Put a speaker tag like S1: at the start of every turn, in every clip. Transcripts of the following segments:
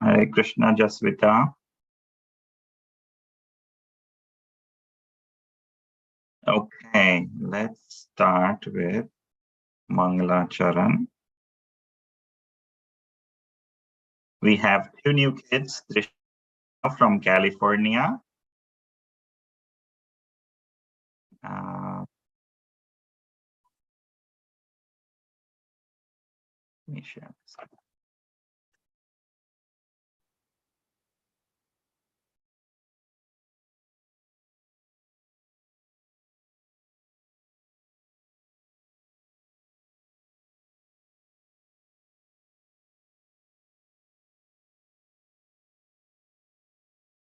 S1: Hare Krishna, Jasvita. Okay, let's start with Mangala Charan. We have two new kids, Trishna from California. Let me share this.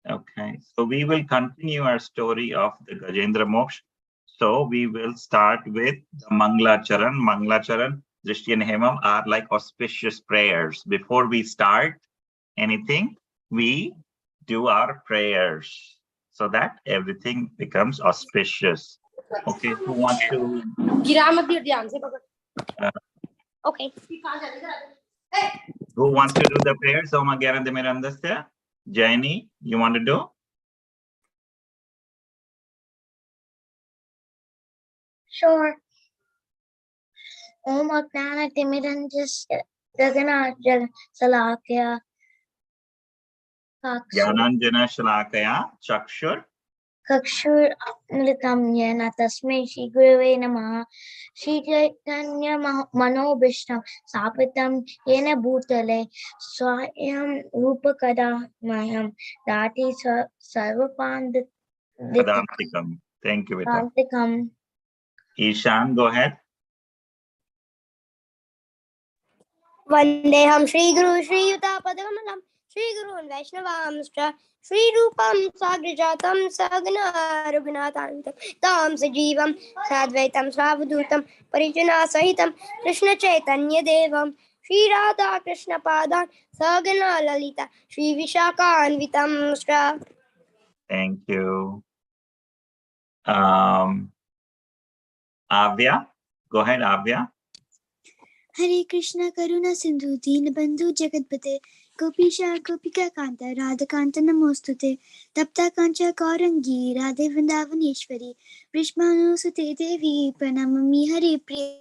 S1: Okay, so we will continue our story of the Gajendra Moksha. So we will start with the Mangala Charan. Mangala Charan, Drishti and Hemam are like auspicious prayers. Before we start anything, we do our prayers so that everything becomes auspicious. Okay, who wants to?
S2: Okay.
S1: Who wants to do the prayers? Oma Gyananda Mirandasya. Jaini, you want to do?
S2: Sure. Om Ajnana Timiranjasya Gaganajala Salakya
S1: Jnananjana Shalakaya Chakshur
S2: Kakshur Militam Yena Tasmai Shri Gurave Namaha Shri Chaitanya Manobhishtam Sapitam Yena Bhutale Swayam Rupakada Mayam Dati Sarvapanditam
S1: Kadantikam. Thank you, Vita. Ishan, go ahead.
S2: Vandeham Shri Guru Shri Yuta Padamalam Shri Guru and Vaishnavamscha Shri Rupam Sagrajatam Sagna Raghunatham Tam Sajivam Sadvaitam Savadutam Parijana Sahitam Krishna Chaitanya Devam Shri Radha Krishna Padan Sagana Lalita Shri Vishaka Anvitam.
S1: Thank you. Avya, go ahead, Avya.
S3: Hare Krishna Karuna Sindhu Deenabandhu Jagatpate Gopisha Gopika Kanta Radhakanta Namostute Tapta Kancha Kaurangi Radhe Vrindavaneshwari Vrishmanu Sute Devi Pranamami Hare Priya.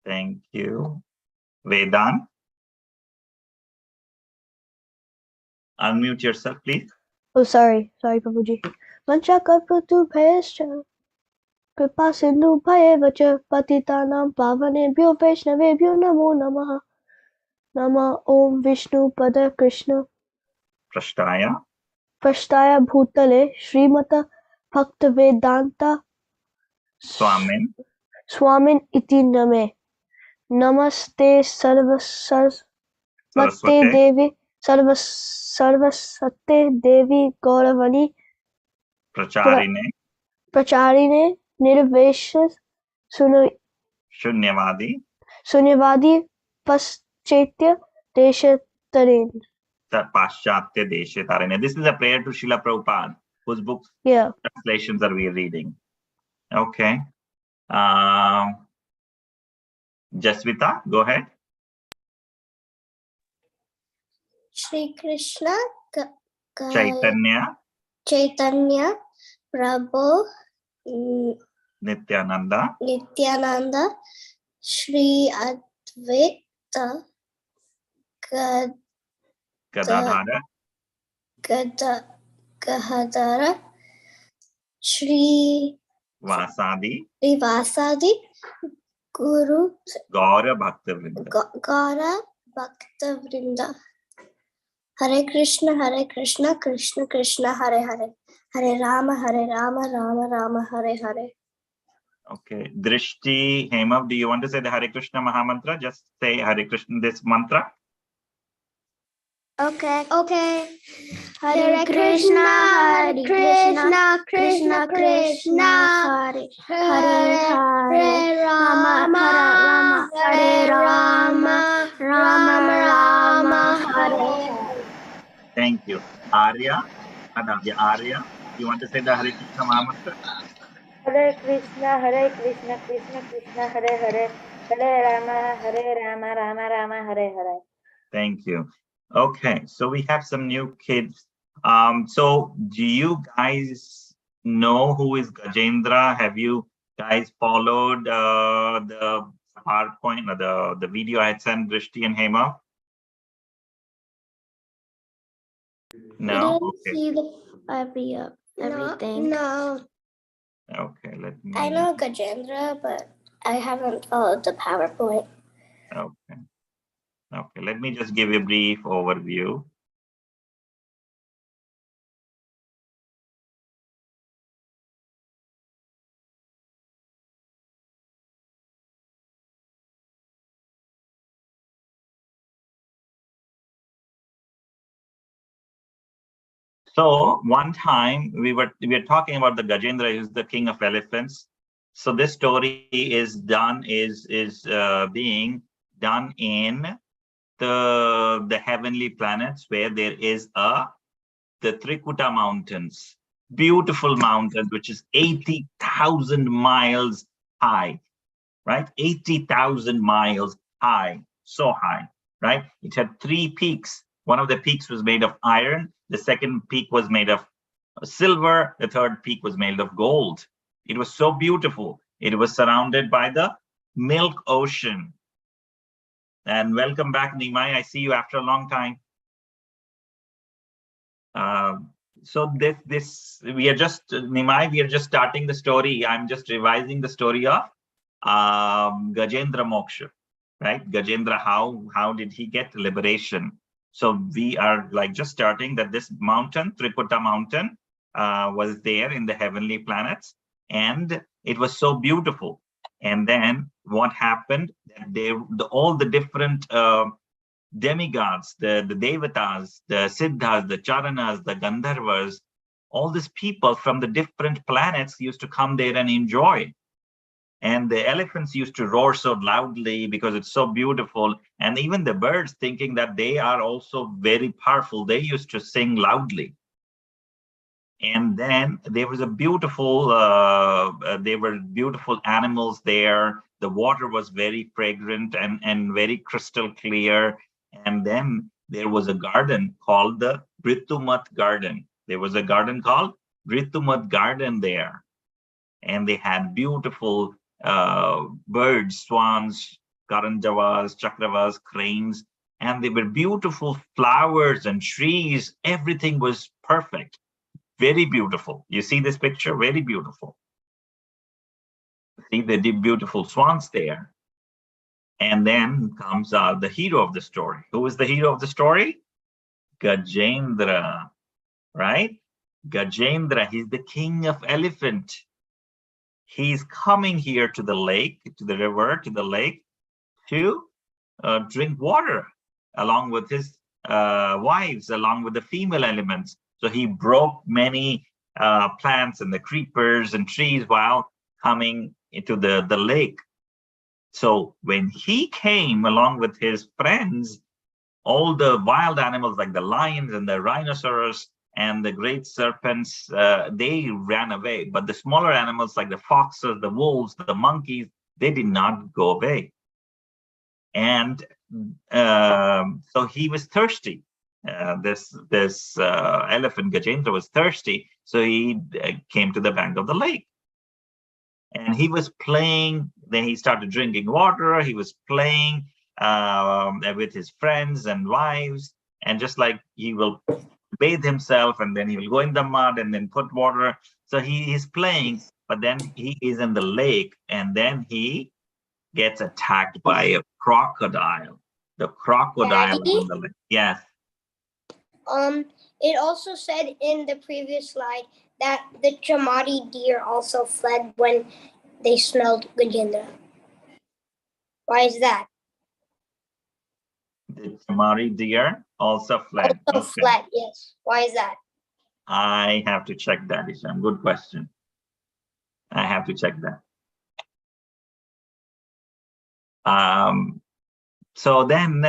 S1: Thank you. Vedant. Unmute yourself, please.
S4: Oh, sorry, Prabhuji. Mancha Karputu Bhayascha Kripa Sindhu Bhayevacha Patitanam Pavanebhyo Vaishnavebhyo Namo Namaha. Nama Om Vishnu Pada Krishna
S1: Prashtaya
S4: Bhutale Srimata Bhaktavedanta Swamin Iti Name Namaste Sarvaswate Devi Sarvasate Devi Gauravani Pracharine Nirveshas Sunyavadi Paschatya Deshatarine.
S1: Paschatya Deshatarine. This is a prayer to Srila Prabhupada, whose books translations are we reading. Okay. Jasvita, go ahead.
S2: Shri Krishna
S1: Chaitanya
S2: Prabhu
S1: Nityananda
S2: Shri Advaita Gadadhara Shri
S1: Vasadi
S2: Guru
S1: Gaura Bhaktavrinda. Hare
S2: Krishna, Krishna Krishna, Hare Hare, Hare Rama, Rama Rama, Hare Hare.
S1: Okay. Drishti, Hemav, do you want to say the Hare Krishna Mahamantra? Just say Hare Krishna, this mantra.
S2: Okay. Hare Krishna, Krishna Krishna, Hare Hare, Rama, Hare Rama, Rama, Hare.
S1: Thank you. Arya, you want to say the Hare Krishna Mahamantra?
S5: Hare Krishna, Krishna Krishna, Hare Hare, Hare Rama, Rama Rama, Hare Hare.
S1: Thank you. Okay, so we have some new kids. So do you guys know who is Gajendra? Have you guys followed the PowerPoint or the video I had sent Drishti and Hema? No? Okay.
S3: See the everything.
S2: No,
S1: Okay, let me.
S2: I know Gajendra, but I haven't followed the PowerPoint.
S1: Okay. Okay, let me just give you a brief overview. So one time we were talking about the Gajendra, who's the king of elephants. So this story is being done in the heavenly planets, where there is the Trikuta mountains, beautiful mountains, which is 80,000 miles high, right? 80,000 miles high, so high, right? It had three peaks. One of the peaks was made of iron. The second peak was made of silver. The third peak was made of gold. It was so beautiful. It was surrounded by the milk ocean. And welcome back, Nimai. I see you after a long time. So we are just, Nimai, we are just starting the story. I'm just revising the story of Gajendra Moksha, right? Gajendra, how did he get liberation? So we are like just starting that this mountain, Trikuta mountain, was there in the heavenly planets, and it was so beautiful. And then what happened? All the different demigods, the devatas, the siddhas, the charanas, the gandharvas, all these people from the different planets used to come there and enjoy. And the elephants used to roar so loudly because it's so beautiful. And even the birds, thinking that they are also very powerful, they used to sing loudly. And then there was a beautiful, there were beautiful animals there. The water was very fragrant and very crystal clear. And then there was a garden called the Ritumat Garden. There was a garden called Ritumat Garden there. And they had beautiful birds, swans, karanjavas, chakravas, cranes, and they were beautiful flowers and trees. Everything was perfect. Very beautiful. You see this picture? Very beautiful. See the beautiful swans there. And then comes the hero of the story. Who is the hero of the story? Gajendra, right? Gajendra, he's the king of elephant. He's coming here to the lake, to the river, to the lake, to drink water, along with his wives, along with the female elements. So he broke many plants and the creepers and trees while coming into the lake. So when he came along with his friends, all the wild animals like the lions and the rhinoceros and the great serpents, they ran away. But the smaller animals like the foxes, the wolves, the monkeys, they did not go away. And so he was thirsty. This elephant Gajendra was thirsty, so he came to the bank of the lake. And he was playing. Then he started drinking water. He was playing with his friends and wives, and just like he will bathe himself, and then he will go in the mud and then put water. So he is playing, but then he is in the lake, and then he gets attacked by a crocodile. The crocodile is in the lake. Yes.
S2: It also said in the previous slide that the Chamari deer also fled when they smelled Gajendra. Why is that?
S1: The Chamari deer also fled.
S2: Also fled, yes. Why is that?
S1: I have to check that, Isham. Good question. I have to check that. So then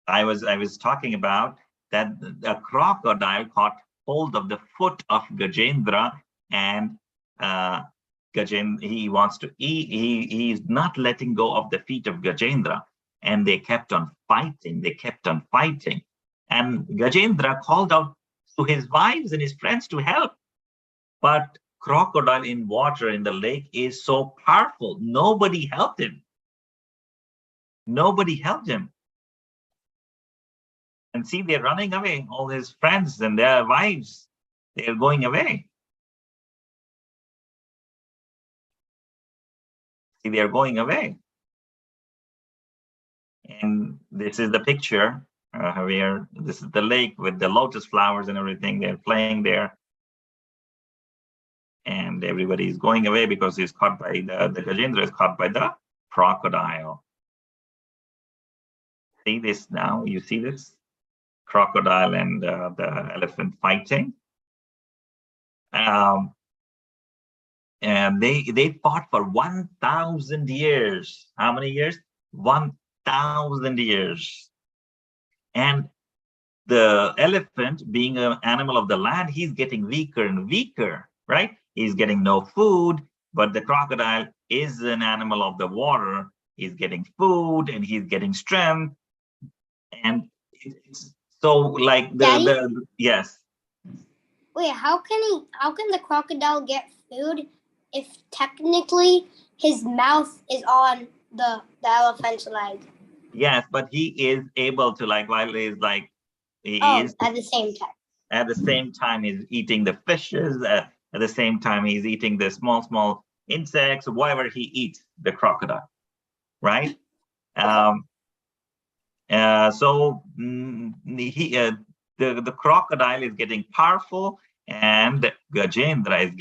S1: I was talking about that a crocodile caught hold of the foot of Gajendra, and Gajendra, he wants to eat. He's not letting go of the feet of Gajendra. And they kept on fighting. They kept on fighting. And Gajendra called out to his wives and his friends to help. But crocodile in water in the lake is so powerful. Nobody helped him. Nobody helped him. And see, they're running away. All his friends and their wives, they're going away. See, they're going away. And this is the picture where this is the lake with the lotus flowers and everything. They're playing there. And everybody is going away because he's caught by the Gajendra is caught by the crocodile. See this now? You see this? Crocodile and the elephant fighting. And they fought for 1,000 years. How many years? 1,000 years. And the elephant, being an animal of the land, he's getting weaker and weaker, right? He's getting no food, but the crocodile is an animal of the water. He's getting food and he's getting strength. And it's so like yes.
S2: Wait, how can the crocodile get food if technically his mouth is on the elephant's leg?
S1: Yes, but he is able to, like, while he's like
S2: at the same time.
S1: At the same time, he's eating the fishes. At the same time, he's eating the small insects, whatever he eats, the crocodile, right? So the crocodile is getting powerful, and Gajendra is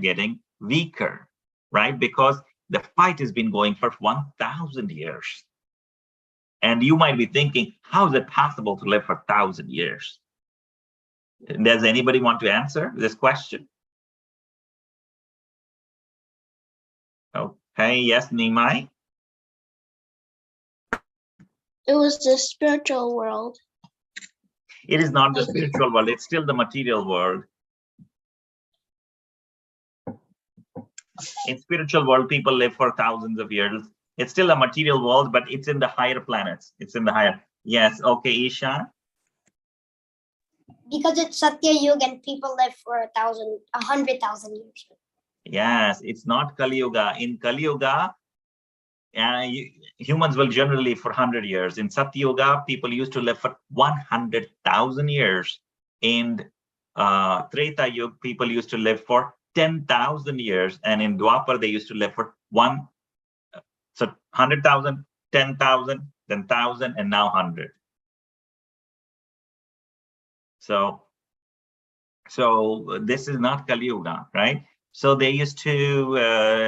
S1: getting weaker, right? Because the fight has been going for 1,000 years. And you might be thinking, how is it possible to live for 1,000 years? Does anybody want to answer this question? Okay, yes, Nimai?
S6: It was the spiritual world.
S1: It is not the spiritual world, it's still the material world. In spiritual world, people live for thousands of years. It's still a material world, but it's in the higher planets. It's in the higher. Yes, okay, Isha?
S2: Because it's Satya Yuga and people live for 100,000 years.
S1: Yes, it's not Kali Yuga. In Kali Yuga, humans will generally live for 100 years. In Satya Yuga, people used to live for 100,000 years. In Treta Yuga, people used to live for 10,000 years. And in Dwapar, they used to live for 100,000, 10,000, 10,000, and now 100. So this is not Kali Yuga, right? So they used to,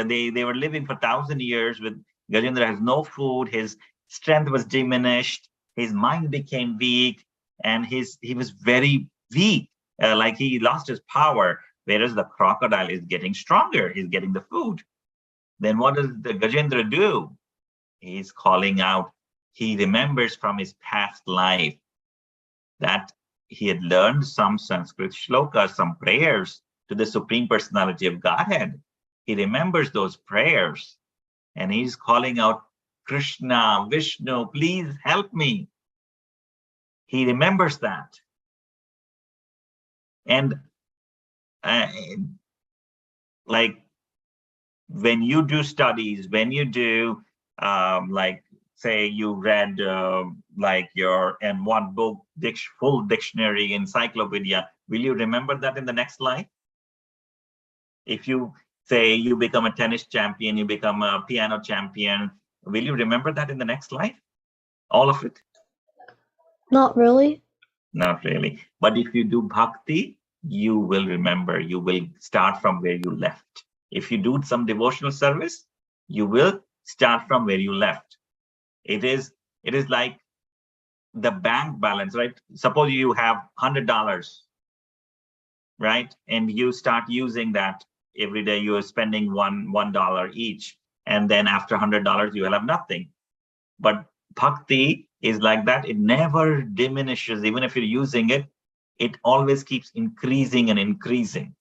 S1: they were living for 1,000 years with Gajendra has no food, his strength was diminished, his mind became weak, and he was very weak, like he lost his power, whereas the crocodile is getting stronger, he's getting the food. Then what does the Gajendra do? He's calling out, he remembers from his past life that he had learned some Sanskrit shlokas, some prayers to the Supreme Personality of Godhead. He remembers those prayers and he's calling out, Krishna, Vishnu, please help me. He remembers that. And like when you do studies, when you do, like say you read like your in one book, full dictionary, encyclopedia, will you remember that in the next life? If you say you become a tennis champion, you become a piano champion, will you remember that in the next life? All of it?
S4: Not really.
S1: Not really. But if you do bhakti, you will remember, you will start from where you left. If you do some devotional service, you will start from where you left. It is like the bank balance, right? Suppose you have $100, right? And you start using that every day, you are spending $1 each. And then after $100, you will have nothing. But bhakti is like that. It never diminishes. Even if you're using it, it always keeps increasing and increasing.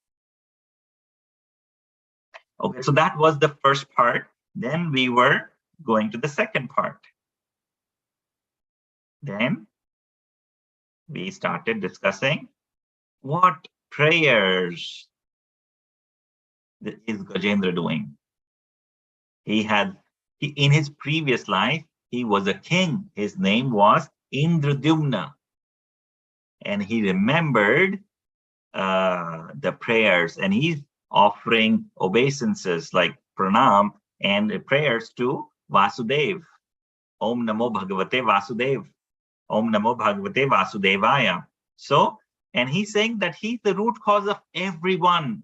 S1: Okay, so that was the first part. Then we were going to the second part. Then we started discussing what prayers is Gajendra doing. In his previous life, he was a king. His name was Indradyumna. And he remembered the prayers, and he's offering obeisances like pranam and prayers to Vasudev. Om Namo Bhagavate Vasudev. Om Namo Bhagavate Vasudevaya. So, and he's saying that he's the root cause of everyone.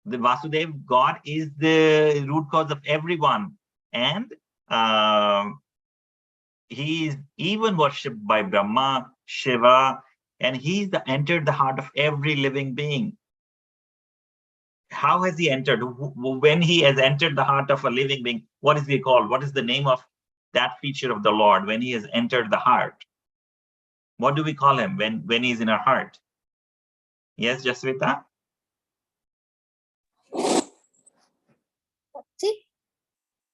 S1: The Vasudev God is the root cause of everyone. And he is even worshipped by Brahma, Shiva, and he's entered the heart of every living being. How has he entered? When he has entered the heart of a living being, what is he called? What is the name of that feature of the Lord when he has entered the heart? What do we call him when he's in our heart? Yes, Jaswita?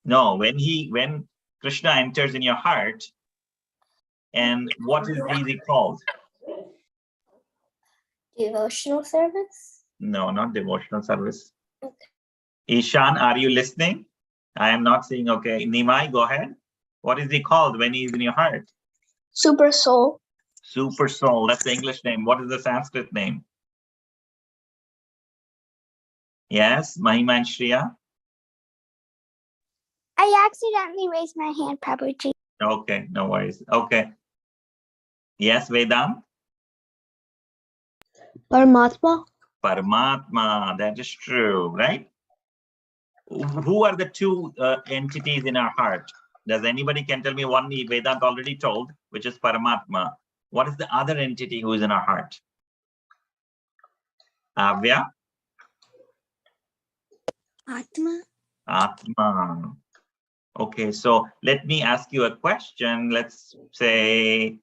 S1: No, when Krishna enters in your heart, and what is he called?
S6: Devotional service?
S1: No, not devotional service.
S6: Okay.
S1: Ishan, are you listening? I am not seeing. Okay. Nimai, go ahead. What is he called when he's in your heart?
S6: Super soul.
S1: Super soul. That's the English name. What is the Sanskrit name? Yes, Mahima and Shriya?
S3: I accidentally raised my hand, Prabhuji.
S1: Okay, no worries. Okay. Yes, Vedant?
S4: Paramatma?
S1: Paramatma. That is true, right? Who are the two entities in our heart? Does anybody can tell me one? Vedant already told, which is Paramatma. What is the other entity who is in our heart? Avya?
S3: Atma.
S1: Atma. Okay, so let me ask you a question. Let's say,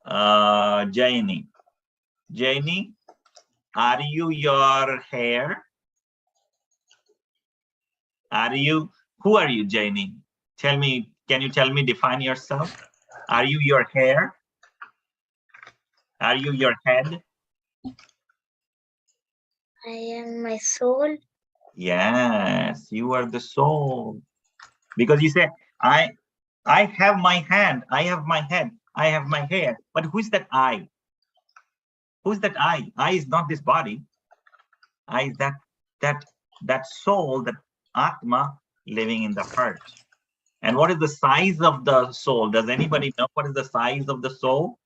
S1: Jaini. Jaini, are you your hair? Who are you, Jaini? Tell me, can you tell me, define yourself? Are you your hair? Are you your head?
S6: I am my soul.
S1: Yes, you are the soul. Because you say, I have my hand, I have my head, I have my hair. But who's that I? Who's that I? I is not this body. I is that soul, that Atma living in the heart. And what is the size of the soul? Does anybody know what is the size of the soul?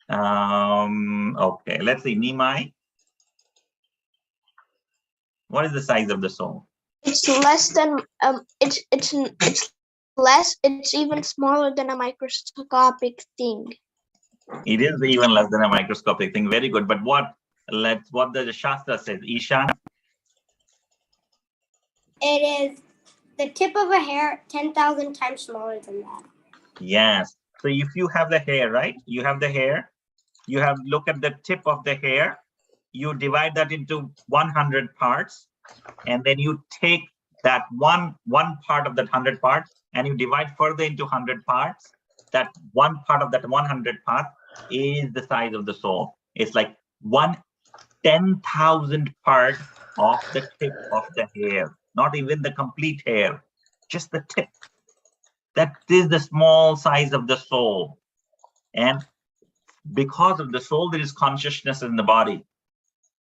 S1: Okay, let's see. Nimai, what is the size of the soul?
S6: It's less than it's less. It's even smaller than a microscopic thing.
S1: It is even less than a microscopic thing. Very good. But what the Shastra says, Ishan?
S2: It is the tip of a hair 10,000 times smaller than that.
S1: Yes. So if you have the hair, right? You have the hair. You have look at the tip of the hair. You divide that into 100 parts, and then you take that one part of that 100 parts, and you divide further into 100 parts. That one part of that 100 parts is the size of the soul. It's like 10,000 part of the tip of the hair, not even the complete hair, just the tip. That is the small size of the soul. And because of the soul, there is consciousness in the body.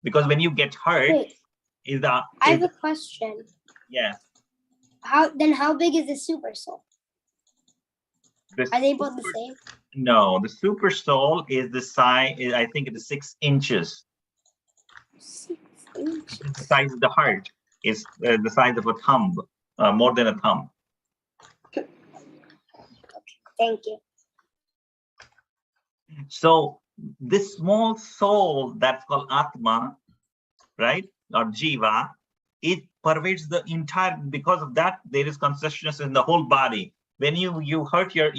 S1: Because when you get hurt,
S2: Wait, I have a question.
S1: Yes.
S2: How big is the super soul? Are they both the same?
S1: No, the super soul is the size, I think it is 6 inches.
S2: 6 inches.
S1: The size of the heart is the size of a thumb, more than a thumb.
S2: Thank you.
S1: So this small soul that's called Atma, right, or Jiva, it pervades the entire. Because of that, there is consciousness in the whole body. When you hurt your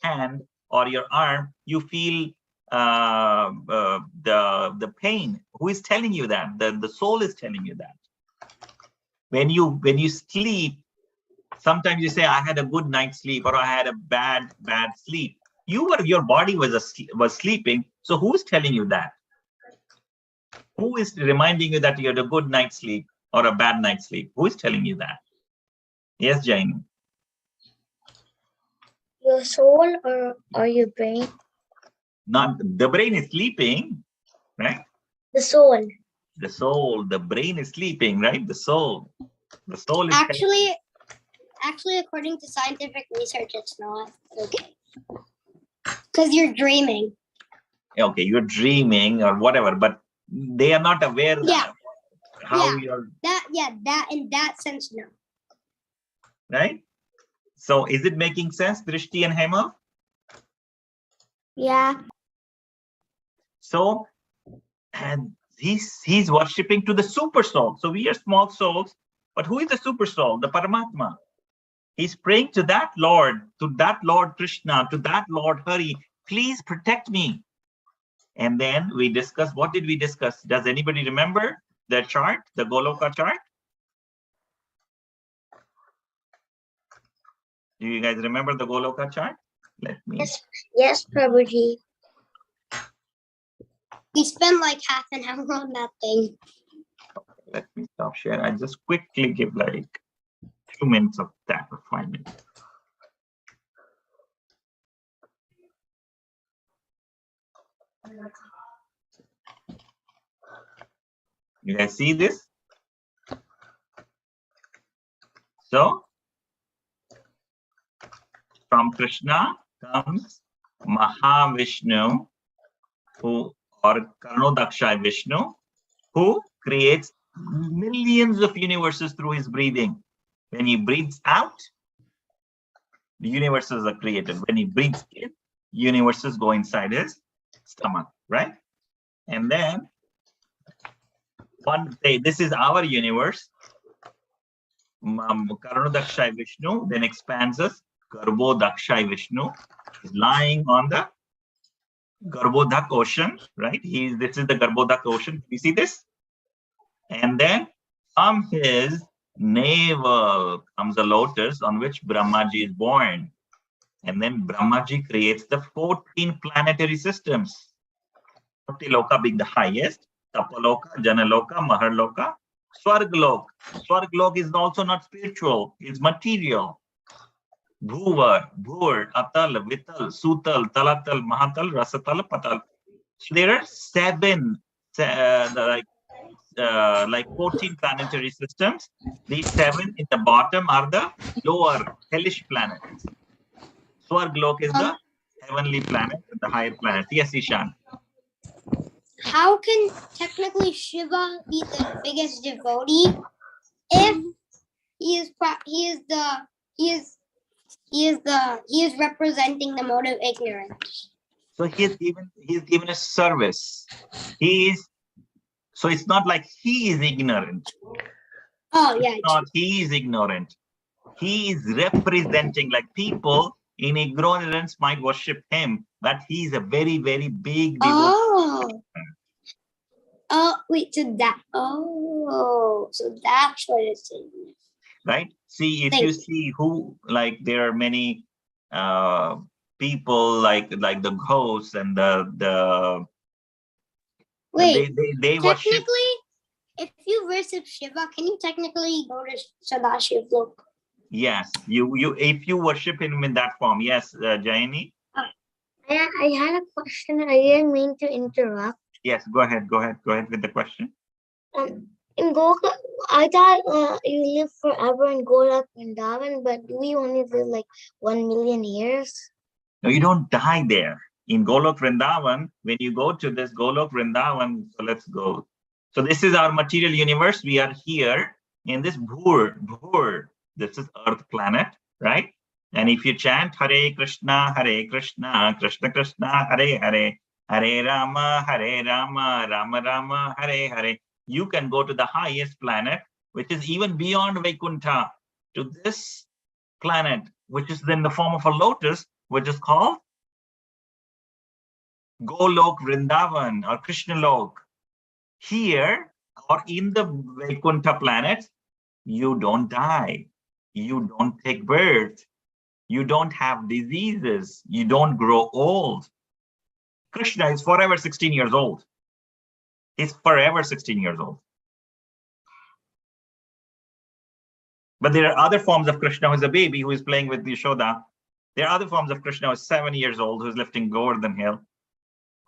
S1: hand or your arm, you feel the pain. Who is telling you that? The soul is telling you that. When you sleep, Sometimes you say, I had a good night's sleep, or I had a bad sleep. Your body was sleeping. So who's telling you that? Who is reminding you that you had a good night's sleep or a bad night's sleep? Who is telling you that? Yes, Jain.
S5: Your soul or your brain?
S1: Not the brain is sleeping, right?
S5: The soul.
S1: The soul, the brain is sleeping, right? The soul is
S2: Actually, according to scientific research, it's not okay. Because you're dreaming.
S1: Okay, you're dreaming or whatever, but they are not aware that how you're
S2: that in that sense, no.
S1: Right? So is it making sense, Drishti and Hema?
S5: Yeah.
S1: So and he's worshipping to the super soul. So we are small souls, but who is the super soul? The Paramatma. He's praying to that Lord Krishna, to that Lord Hari, please protect me. And then we discuss, what did we discuss? Does anybody remember the chart, the Goloka chart? Do you guys remember the Goloka chart? Let me.
S5: Yes, Prabhuji.
S2: We spent like half an hour on that thing.
S1: Let me stop sharing. I just quickly give like 2 minutes of that or 5 minutes. You guys see this? So from Krishna comes Mahavishnu, or Karnodaksha Vishnu, who creates millions of universes through his breathing. When he breathes out, the universes are created. When he breathes in, universes go inside his stomach, right? And then one day, this is our universe. Karnodaksha Vishnu then expands us. Garbhodaksha Vishnu is lying on the Garbhodak ocean, right? This is the Garbhodak ocean. You see this? And then from his navel comes a lotus on which Brahmaji is born. And then Brahmaji creates the 14 planetary systems. Loka being the highest, Tapaloka, Janaloka, Maharloka, Swarglok. Swarglok is also not spiritual, it's material. Bhuvar, Bhur, Atal, Vital, Sutal, Talatal, Mahatal, Rasatal, Patal. So there are 7 like 14 planetary systems. These 7 in the bottom are the lower hellish planets. Swarglok is the heavenly planet, the higher planet. Yes, Ishan.
S2: How can technically Shiva be the biggest devotee if he is representing the mode of ignorance?
S1: So he is given a service. So it's not like he is ignorant.
S2: Oh yeah.
S1: He is ignorant. He is representing, like people in ignorance might worship him, but he is a very, very big devotee.
S2: Wait, so that's what it's saying.
S1: Right? See, if you see who, like there are many people like the ghosts and the
S2: Wait,
S1: they worship.
S2: Technically, if you worship Shiva, can you technically go to Sadashiv Lok?
S1: Yes, if you worship him in that form. Yes, Jayani.
S5: I had a question. I didn't mean to interrupt.
S1: Yes, go ahead with the question.
S5: In Golok, I thought you live forever in Golok Vrindavan, but we only live like 1 million years.
S1: No, you don't die there. In Golok Vrindavan, when you go to this Golok Vrindavan, so let's go. So this is our material universe. We are here in this Bhur. This is Earth planet, right? And if you chant Hare Krishna, Krishna Krishna, Hare Hare, Hare Rama, Rama Rama, Hare Hare, you can go to the highest planet, which is even beyond Vaikuntha, to this planet, which is in the form of a lotus, which is called Golok Vrindavan or Krishna Lok. Here or in the Vaikuntha planets, you don't die. you don't take birth, you don't have diseases, you don't grow old. Krishna is forever 16 years old. He's forever 16 years old. But there are other forms of Krishna who is a baby who is playing with Yashoda. There are other forms of Krishna who is 7 years old who is lifting Govardhan hill.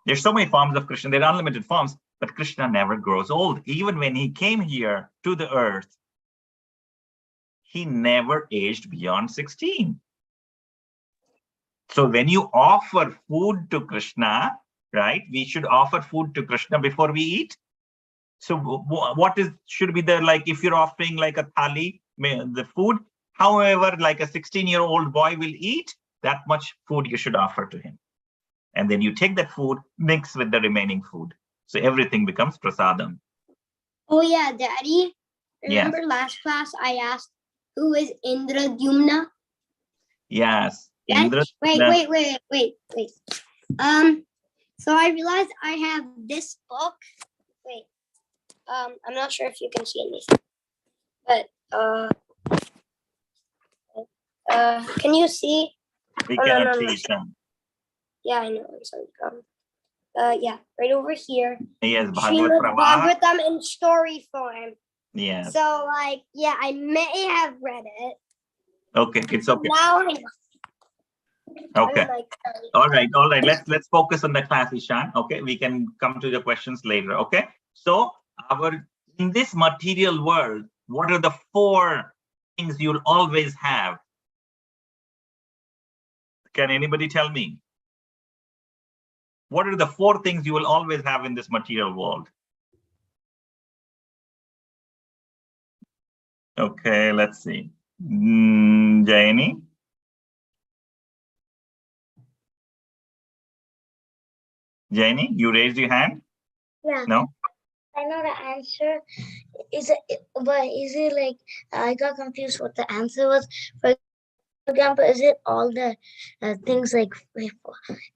S1: There's so many forms of Krishna. There are unlimited forms, but Krishna never grows old. Even when he came here to the earth, he never aged beyond 16. So when you offer food to Krishna, right, we should offer food to Krishna before we eat. So what should be the, like, if you're offering like a thali, the food, however, like a 16-year-old boy will eat, that much food you should offer to him. And then you take that food, mix with the remaining food. So everything becomes prasadam.
S2: Oh yeah, Daddy.
S1: Yes.
S2: Remember last class I asked who is Indradyumna?
S1: Yes.
S2: Yes?
S1: Indra.
S2: Wait. So I realized I have this book. Wait. I'm not sure if you can see anything. But can you see?
S1: We
S2: Oh,
S1: cannot
S2: no.
S1: see Ishan.
S2: Yeah, I know. I'm sorry. Yeah, right over here.
S1: Yes,
S2: Srimad Bhagavatam in story form.
S1: Yes.
S2: So, like, yeah, I may have read it.
S1: Okay, it's okay.
S2: Now I know.
S1: Okay.
S2: I'm like,
S1: All right. Let's focus on the class, Ishan. Okay, we can come to the questions later. Okay. So in this material world, what are the 4 things you'll always have? Can anybody tell me? What are the 4 things you will always have in this material world? Okay, let's see. Jayani? Jayani, you raised your hand?
S5: Yeah.
S1: No?
S5: I know the answer. Is it like, I got confused what the answer was. For example, is it all the things like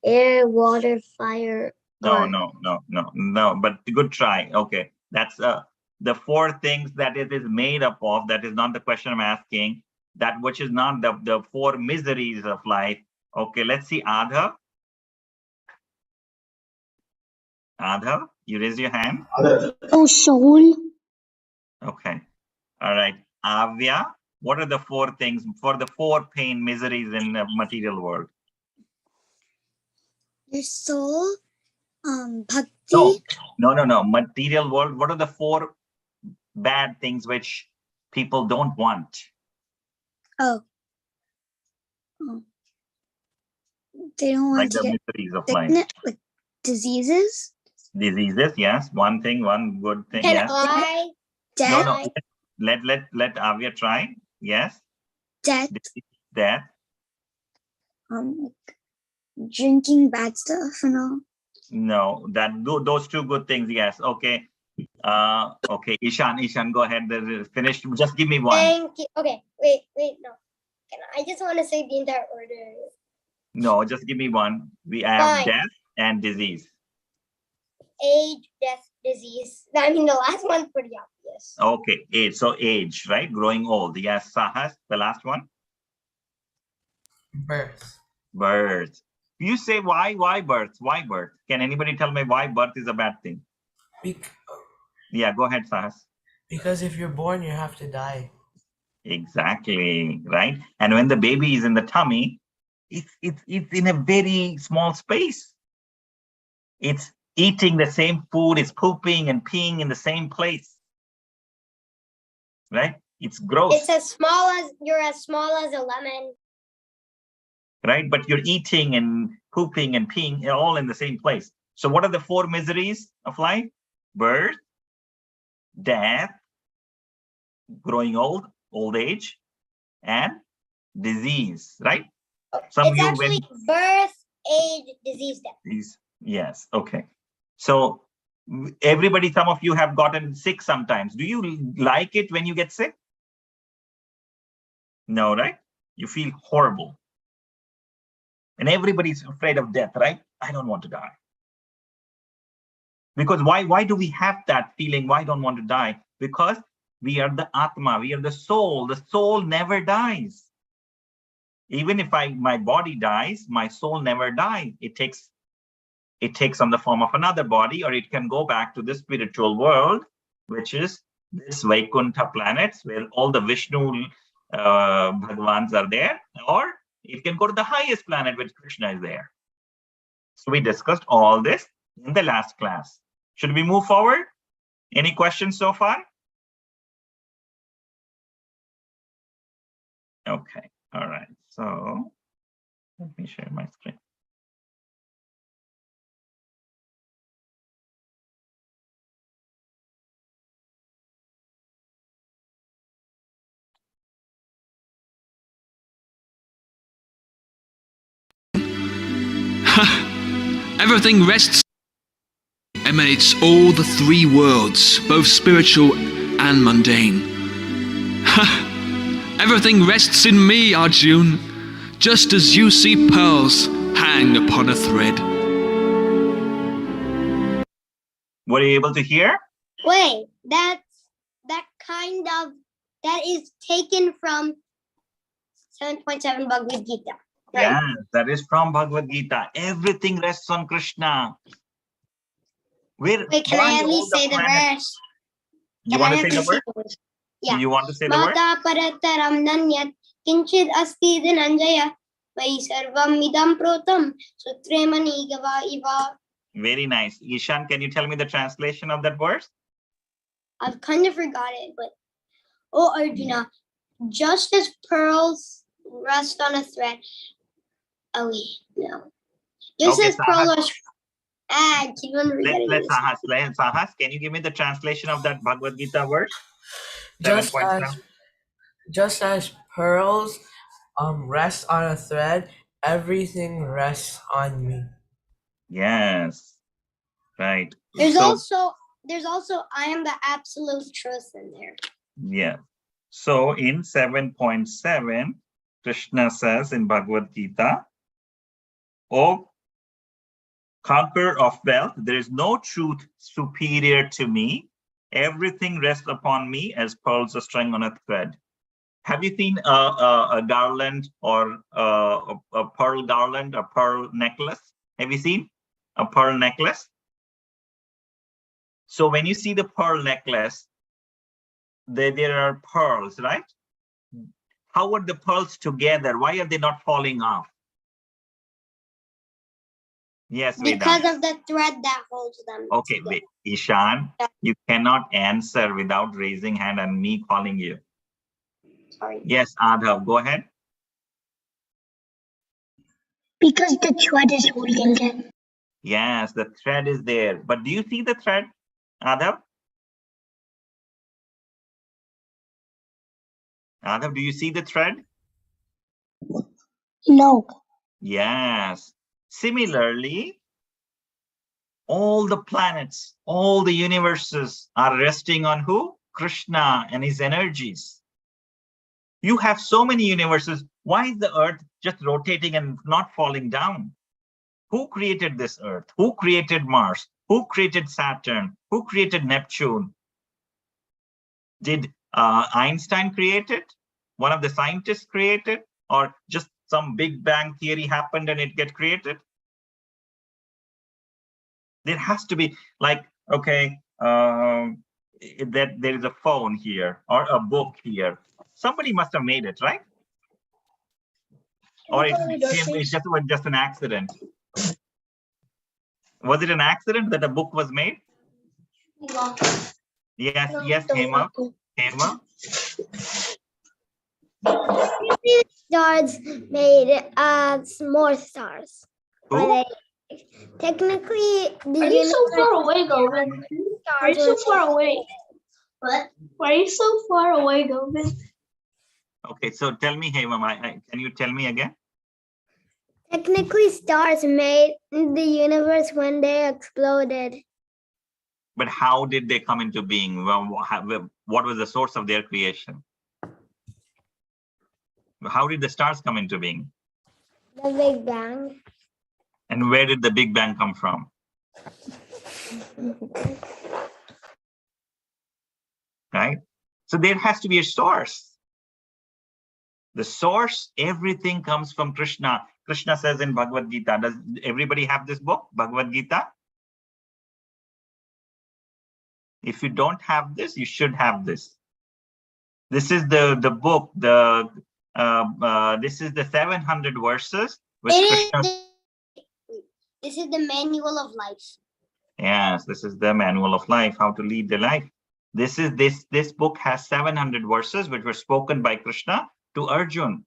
S5: air, water, fire?
S1: No. But good try. Okay, that's the 4 things that it is made up of. That is not the question I'm asking. That which is not the 4 miseries of life. Okay, let's see. Adha, you raise your hand.
S3: Oh, soul.
S1: Okay. All right. Avya, what are the 4 things for the 4 pain miseries in the material world?
S3: Your soul, bhakti.
S1: No. Material world. What are the 4 bad things which people don't want?
S3: Oh. They don't want
S1: Like
S3: to
S1: the
S3: get
S1: miseries of life.
S3: sickness, like diseases.
S1: Diseases, yes. One thing, one good thing.
S2: can
S1: Yes.
S2: I?
S3: Death.
S1: No. Let Avya try. Yes.
S3: Death.
S1: Death.
S3: Like drinking bad stuff and all.
S1: No. Those 2 good things. Yes. Okay. Okay. Ishan, go ahead. Finished. Just give me one.
S2: Thank you. Okay, wait, no. I just want to say the entire order.
S1: No, just give me one. We have
S2: Fine.
S1: death and disease.
S2: Age, death, disease. I mean, the last one's pretty obvious.
S1: Okay. Age. So age, right? Growing old. Yes. Sahas, the last one. Birth. You say why birth? Why birth? Can anybody tell me why birth is a bad thing? Yeah, go ahead, Sahas.
S7: Because if you're born, you have to die.
S1: Exactly, right? And when the baby is in the tummy, it's in a very small space. It's eating the same food, it's pooping and peeing in the same place. Right? It's gross.
S2: It's you're as small as a lemon.
S1: Right? But you're eating and pooping and peeing all in the same place. So what are the 4 miseries of life? Birth, death, growing old age, and disease, right?
S2: It's actually birth, age, disease, death.
S1: Yes. Okay. So everybody, some of you have gotten sick sometimes. Do you like it when you get sick? No, right? You feel horrible. And everybody's afraid of death, right? I don't want to die. Because why do we have that feeling? Why don't want to die? Because We are the Atma. We are the soul. The soul never dies. Even if my body dies, my soul never dies. It takes on the form of another body, or it can go back to the spiritual world, which is this Vaikuntha planets where all the Vishnu Bhagavans are there, or it can go to the highest planet where Krishna is there. So we discussed all this in the last class. Should we move forward? Any questions so far? Okay, all right. So let me share my screen.
S8: Everything rests, emanates all the three worlds, both spiritual and mundane. Everything rests in me, Arjun, just as you see pearls hang upon a thread.
S1: Were you able to hear?
S2: Wait, that is taken from 7.7 Bhagavad-Gita. Right?
S1: Yeah, that is from Bhagavad-Gita. Everything rests on Krishna.
S2: Wait, can I at least say the verse?
S1: You want to say the word?
S2: Yeah.
S1: You want to say the word?
S2: Mata parataram nanyat kinchid asti dhananjaya vai sarvam idam protam sutre mani gava iva.
S1: Very nice. Ishan, can you tell me the translation of that verse?
S2: I've kind of forgot it, but oh Arjuna, just as pearls rest on a thread. Oh wait, no. Just
S1: Okay,
S2: as pearls I keep on forgetting
S1: Let's
S2: this.
S1: Sahas, can you give me the translation of that Bhagavad Gita verse?
S7: Just
S1: 7.7.
S7: as pearls rest on a thread, everything rests on me.
S1: Yes, right.
S2: There's
S1: So,
S2: also I am the absolute truth in there.
S1: yeah. So in 7.7, Krishna says in Bhagavad Gita, "O conqueror of wealth, there is no truth superior to me. Everything rests upon me as pearls are strung on a thread." Have you seen a garland or a pearl garland, a pearl necklace? Have you seen a pearl necklace? So when you see the pearl necklace, there are pearls, right? How are the pearls together? Why are they not falling off? Yes,
S2: Because
S1: Vedant.
S2: of the thread that holds them.
S1: Okay, wait, Ishan, you cannot answer without raising hand and me calling you.
S2: Sorry.
S1: Yes, Adhav, go ahead.
S6: Because the thread is holding it.
S1: Yes, the thread is there. But do you see the thread, Adhav? Adhav, do you see the thread?
S6: No.
S1: Yes. Similarly, all the planets, all the universes are resting on who? Krishna and his energies. You have so many universes. Why is the earth just rotating and not falling down? Who created this earth? Who created Mars? Who created Saturn? Who created Neptune? Did Einstein create it? One of the scientists create it? Or just some Big Bang theory happened and it get created? There has to be like, okay, that there is a phone here or a book here. Somebody must have made it, right? Or it's just an accident. Was it an accident that a book was made? Yes, yes, Hema. Hema.
S2: Stars made more stars.
S1: Who?
S2: Technically,
S6: Are you so far away, Govind? Are you so far away? What? Why are you so far away, Govind?
S1: Okay, so tell me, Hema, can you tell me again?
S2: Technically, stars made the universe when they exploded.
S1: But how did they come into being? Well, what was the source of their creation? How did the stars come into being?
S2: The Big Bang.
S1: And where did the Big Bang come from? Right? So there has to be a source. The source, everything comes from Krishna. Krishna says in Bhagavad-Gita, does everybody have this book, Bhagavad-Gita? If you don't have this, you should have this. This is the book, this is the 700 verses which Krishna...
S2: This is the manual of life.
S1: Yes, this is the manual of life, how to lead the life. This book has 700 verses which were spoken by Krishna to Arjun.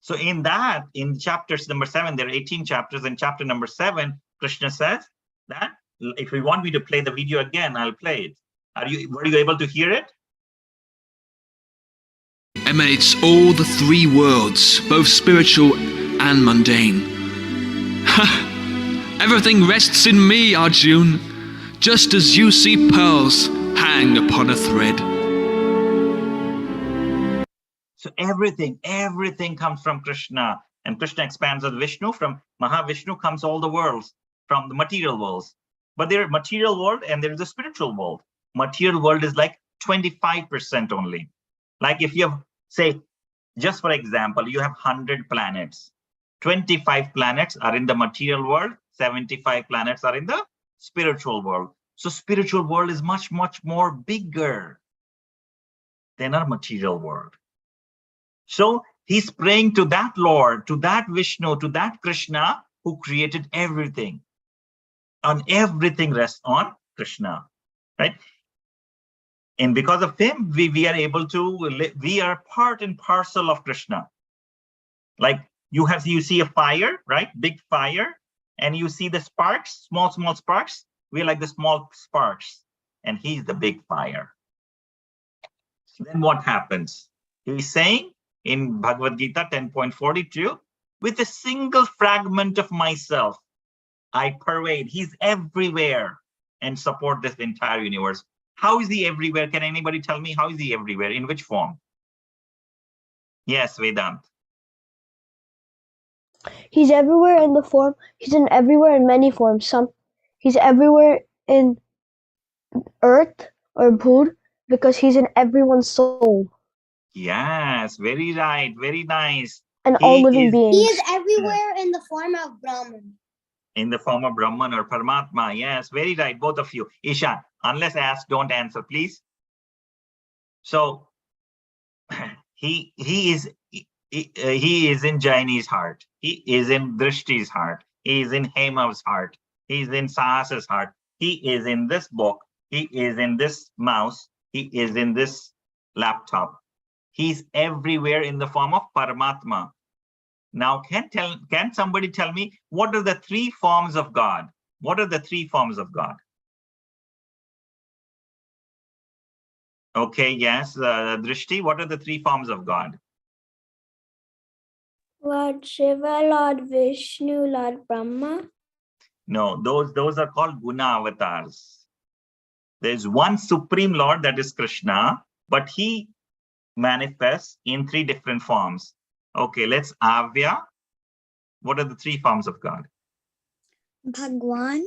S1: So in chapters number 7, there are 18 chapters. In chapter number 7, Krishna says that if you want me to play the video again, I'll play it. Were you able to hear it?
S8: Emanates all the three worlds, both spiritual and mundane. Everything rests in me, Arjun, just as you see pearls hang upon a thread.
S1: So everything comes from Krishna. And Krishna expands as Vishnu. From Mahavishnu comes all the worlds, from the material worlds. But there is material world and there is a spiritual world. Material world is like 25% only. Like if you have, say, just for example, you have 100 planets. 25 planets are in the material world, 75 planets are in the spiritual world. So spiritual world is much, much more bigger than our material world. So he's praying to that Lord, to that Vishnu, to that Krishna who created everything. And everything rests on Krishna, right? And because of him, we are able to, we are part and parcel of Krishna. Like you see a fire, right? Big fire, and you see the sparks, small sparks. We're like the small sparks, and he's the big fire. So then what happens? He's saying in Bhagavad-Gita 10.42, with a single fragment of myself, I pervade. He's everywhere and support this entire universe. How is he everywhere? Can anybody tell me how is he everywhere? In which form? Yes, Vedant.
S4: He's everywhere in the form. He's in everywhere in many forms. He's everywhere in earth or Bhur because he's in everyone's soul.
S1: Yes, very right, very nice.
S4: And all living beings.
S2: He is everywhere in the form of Brahman.
S1: In the form of Brahman or Paramatma. Yes, very right, both of you. Ishan, unless asked, don't answer, please. So he is in Jaini's heart. He is in Drishti's heart. He is in Hemav's heart. He is in Sahasa's heart. He is in this book. He is in this mouse. He is in this laptop. He's everywhere in the form of Paramatma. Now, can somebody tell me what are the three forms of God? What are the three forms of God? Okay, yes, Drishti, what are the three forms of God?
S6: Lord Shiva, Lord Vishnu, Lord Brahma.
S1: No, those are called Guna avatars. There's one supreme Lord, that is Krishna, but he manifests in three different forms. Okay, let's Avya. What are the three forms of God?
S3: Bhagwan,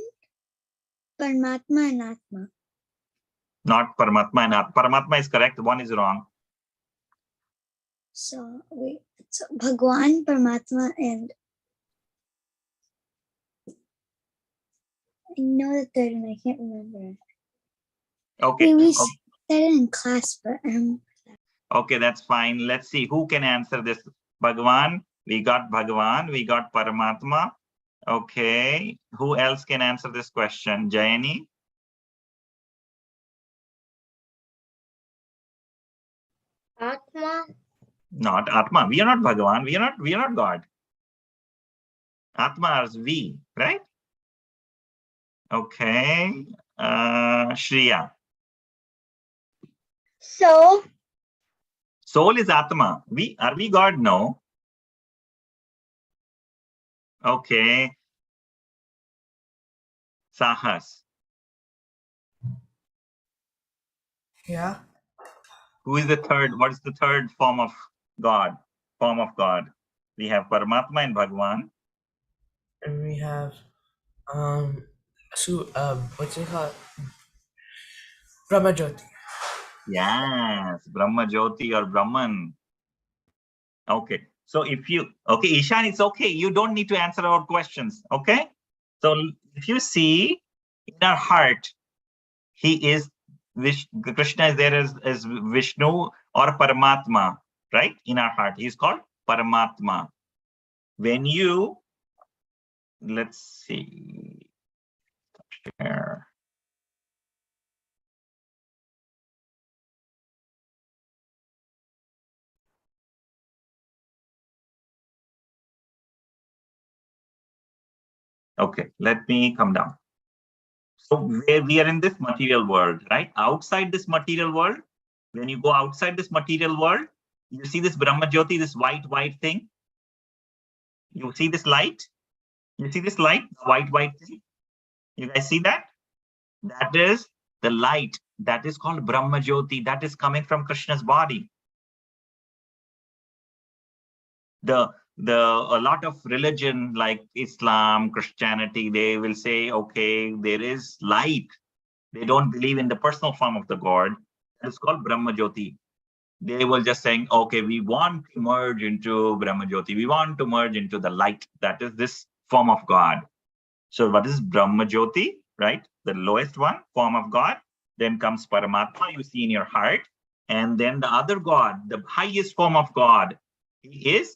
S3: Paramatma, and Atma.
S1: Not Paramatma and Atma. Paramatma is correct, one is wrong.
S3: So wait, so Bhagwan, Paramatma, and I know the third one, I can't remember.
S1: Okay.
S3: We said it in class, but
S1: Okay, that's fine. Let's see who can answer this. Bhagwan, we got Bhagwan, we got Paramatma. Okay, who else can answer this question? Jayani?
S5: Atma.
S1: Not Atma. We are not Bhagavan. We are not God. Atma is we, right? Okay. Shriya.
S6: So,
S1: Soul is Atma. Are we God? No. Okay. Sahas.
S7: Yeah.
S1: Who is the third? What is the third form of God? Form of God. We have Paramatma and Bhagwan.
S7: And we have what's it called? Brahmajyoti.
S1: Yes, Brahmajyoti or Brahman. Okay. So if you, okay, Ishan, it's okay. You don't need to answer our questions. Okay. So if you see in our heart, he is, Krishna is there as Vishnu or Paramatma, right? In our heart, he's called Paramatma. When you, let's see, share. Okay, let me come down. So where we are in this material world, right? Outside this material world, when you go outside this material world, you see this Brahmajyoti, this white thing. You see this light? You see this light, white thing? You guys see that? That is the light. That is called Brahmajyoti. That is coming from Krishna's body. A lot of religion like Islam, Christianity, they will say, okay, there is light. They don't believe in the personal form of the God. It's called Brahmajyoti. They will just saying, okay, we want to merge into Brahmajyoti. We want to merge into the light. That is this form of God. So what is Brahmajyoti, right? The lowest one, form of God. Then comes Paramatma, you see in your heart. And then the other God, the highest form of God, he's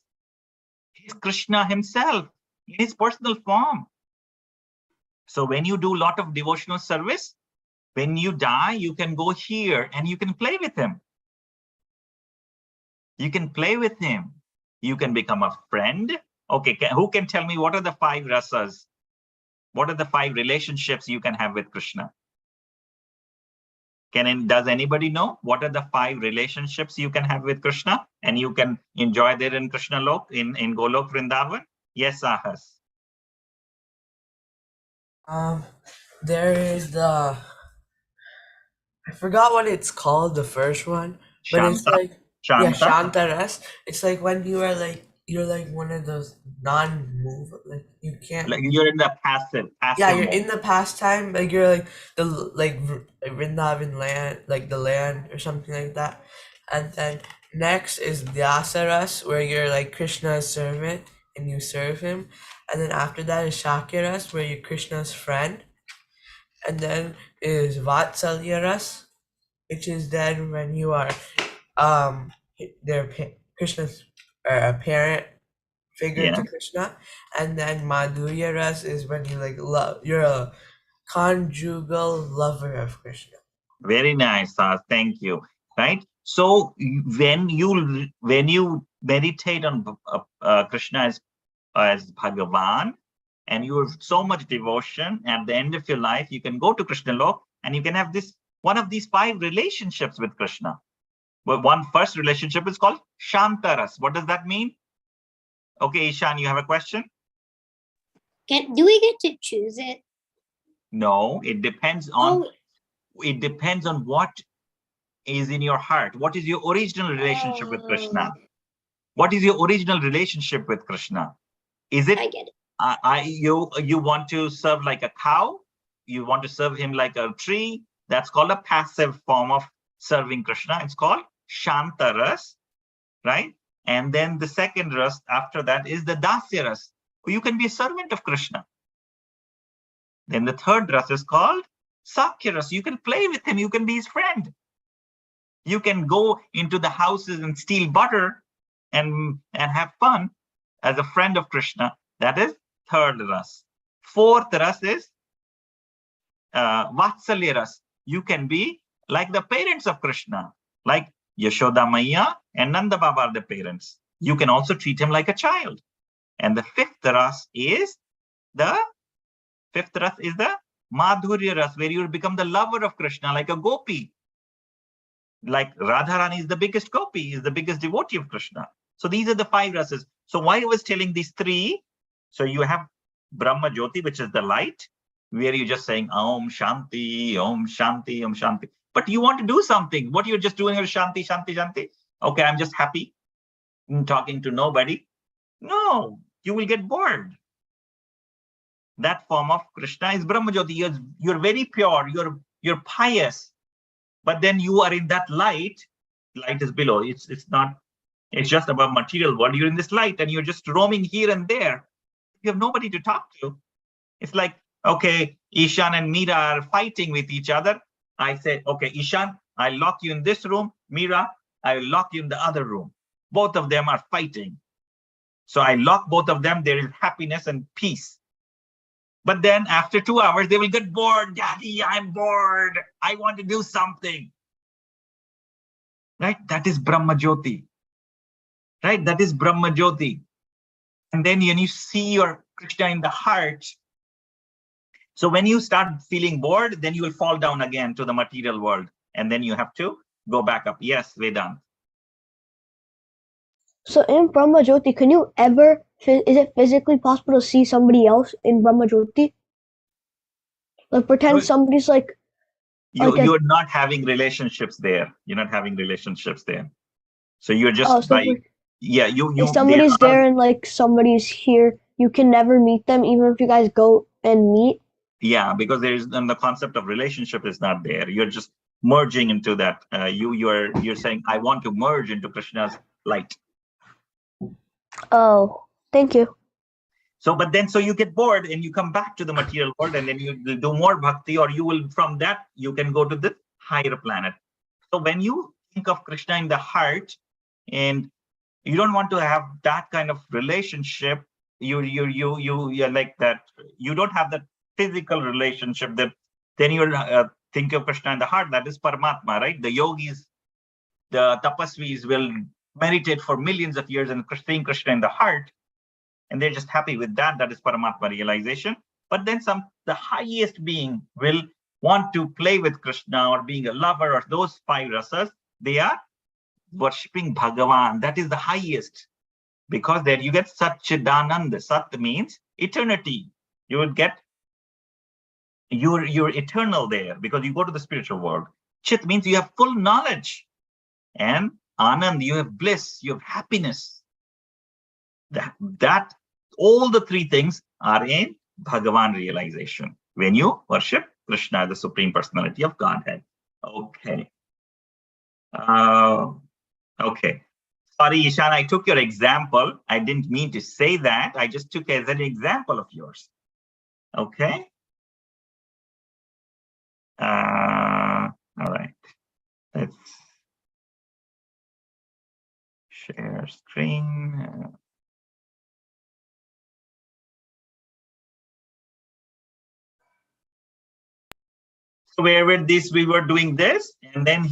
S1: Krishna himself in his personal form. So when you do a lot of devotional service, when you die, you can go here and you can play with him. You can play with him. You can become a friend. Okay, who can tell me what are the 5 rasas? What are the 5 relationships you can have with Krishna? Does anybody know what are the 5 relationships you can have with Krishna and you can enjoy there in Krishna Lok, in Golok Vrindavan? Yes, Ahas.
S7: There is the, I forgot what it's called, the first one, but it's
S1: Shanta.
S7: like, yeah,
S1: Shanta.
S7: Shantaras. It's like when you are like, you're like one of those non-move, like you can't
S1: Like
S7: move.
S1: you're in the passive
S7: Yeah, you're
S1: mode.
S7: in the pastime, like you're like the like Vrindavan land, like the land or something like that. And then next is Dhyasaras, where you're like Krishna's servant and you serve him. And then after that is Shakiras, where you're Krishna's friend. And then is Vatsalyaras, which is then when you are their Krishna's parent figure to
S1: Yeah.
S7: Krishna. And then Madhurya Ras is when you like love, you're a conjugal lover of Krishna.
S1: Very nice, Sas. Thank you. Right. So when you meditate on Krishna as Bhagavan, and you have so much devotion, at the end of your life, you can go to Krishna Lok and you can have this one of these 5 relationships with Krishna. Well, one first relationship is called Shantaras. What does that mean? Okay, Ishan, you have a question?
S2: Do we get to choose it?
S1: No, it depends on what is in your heart. What is your original relationship with Krishna? What is your original relationship with Krishna? Is it
S2: I get it.
S1: you want to serve like a cow? You want to serve him like a tree? That's called a passive form of serving Krishna. It's called Shantaras, right? And then the second ras after that is the Dasyaras. You can be a servant of Krishna. Then the third ras is called Sakyaras. You can play with him. You can be his friend. You can go into the houses and steal butter and have fun as a friend of Krishna. That is third ras. Fourth ras is Vatsalya ras. You can be like the parents of Krishna, like Yashoda Maya and Nanda Baba are the parents. You can also treat him like a child. And the fifth ras is the Madhurya ras, where you become the lover of Krishna, like a gopi. Like Radharani is the biggest gopi, is the biggest devotee of Krishna. So these are the 5 rasas. So why I was telling these 3, so you have Brahmajyoti, which is the light, where you're just saying Om Shanti, Om Shanti, Om Shanti. But you want to do something. What you're just doing is Shanti, Shanti, Shanti. Okay, I'm just happy talking to nobody. No, you will get bored. That form of Krishna is Brahmajyoti. You're very pure, you're pious. But then you are in that light. Light is below. It's not. It's just about material world. You're in this light and you're just roaming here and there. You have nobody to talk to. It's like, okay, Ishan and Meera are fighting with each other. I say, okay, Ishan, I'll lock you in this room. Meera, I'll lock you in the other room. Both of them are fighting. So I lock both of them. There is happiness and peace. But then after 2 hours, they will get bored. Daddy, I'm bored. I want to do something. Right? That is Brahmajyoti. Right? That is Brahmajyoti. And then when you see your Krishna in the heart, so when you start feeling bored, then you will fall down again to the material world. And then you have to go back up. Yes, Vedant.
S4: So in Brahmajyoti, can you ever, is it physically possible to see somebody else in Brahmajyoti? Like pretend somebody's like
S1: you're not having relationships there. You're not having relationships there. So you're just
S4: if somebody's there and like somebody's here, you can never meet them, even if you guys go and meet.
S1: Yeah, because there is the concept of relationship is not there. You're just merging into that. You're saying, I want to merge into Krishna's light.
S4: Oh, thank you.
S1: So, but then, so you get bored and you come back to the material world, and then you do more bhakti, or you will, from that, you can go to the higher planet. So when you think of Krishna in the heart, and you don't want to have that kind of relationship, you're like that. You don't have that physical relationship. That then you'll think of Krishna in the heart. That is Paramatma, right? The yogis, the tapasvis will meditate for millions of years and seeing Krishna in the heart, and they're just happy with that. That is Paramatma realization. But then the highest being will want to play with Krishna, or being a lover, or those 5 rasas. They are worshipping Bhagavan. That is the highest, because there you get Satchidananda. Sat means eternity. You will get you're eternal there, because you go to the spiritual world. Chit means you have full knowledge, and Anand, you have bliss, you have happiness. That all the 3 things are in Bhagavan realization when you worship Krishna, the Supreme Personality of Godhead. Okay. Okay. Sorry, Ishan, I took your example. I didn't mean to say that. I just took it as an example of yours. Okay. All right. Let's share screen. So where were this? We were doing this, and then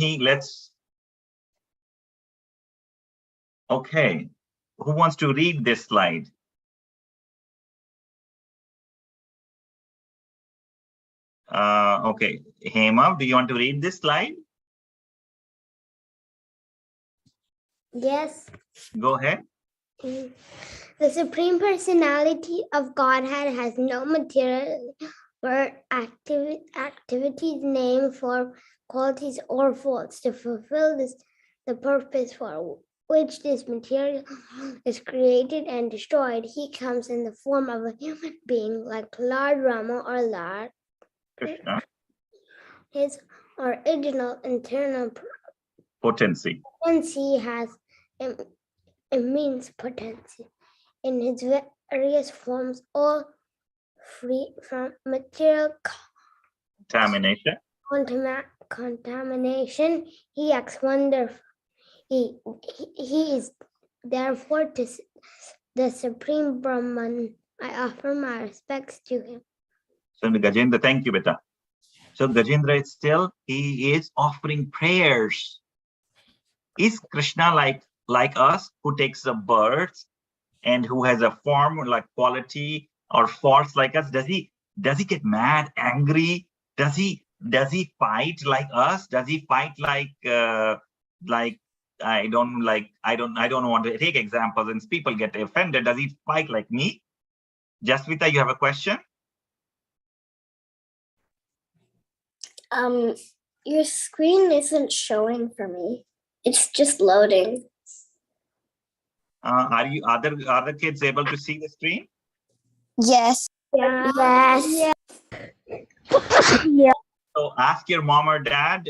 S1: okay. Who wants to read this slide? Okay, Hema, do you want to read this slide?
S2: Yes.
S1: Go ahead.
S2: The Supreme Personality of Godhead has no material or activities, name, form, qualities, or faults to fulfill the purpose for which this material is created and destroyed. He comes in the form of a human being like Lord Rama or Lord
S1: Krishna.
S2: His original internal
S1: Potency
S2: has immense potency in his various forms, all free from material contamination. He acts wonderful. He is therefore the Supreme Brahman. I offer my respects to him.
S1: So Gajendra, thank you, beta. So Gajendra is still, he is offering prayers. Is Krishna like us, who takes a birth and who has a form like quality or force like us? Does he get mad, angry? Does he fight like us? Does he fight like I don't want to take examples and people get offended. Does he fight like me? Jasvita, you have a question?
S6: Your screen isn't showing for me. It's just loading.
S1: Are the kids able to see the screen?
S6: Yes.
S2: Yeah.
S6: Yes.
S2: Yeah. Yeah.
S1: So ask your mom or dad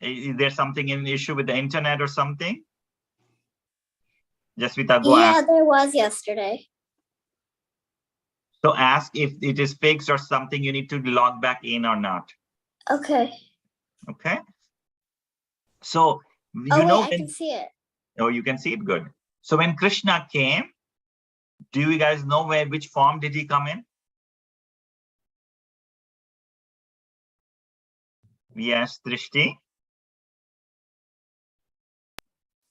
S1: Is there something in issue with the internet or something? Jasvita, go
S6: Yeah,
S1: ask.
S6: there was yesterday.
S1: So ask if it is fixed or something you need to log back in or not.
S6: Okay.
S1: Okay. So
S6: Oh,
S1: you know
S6: wait, I
S1: when,
S6: can see it.
S1: oh, you can see it, good. So when Krishna came, do you guys know which form did he come in? Yes, Drishti.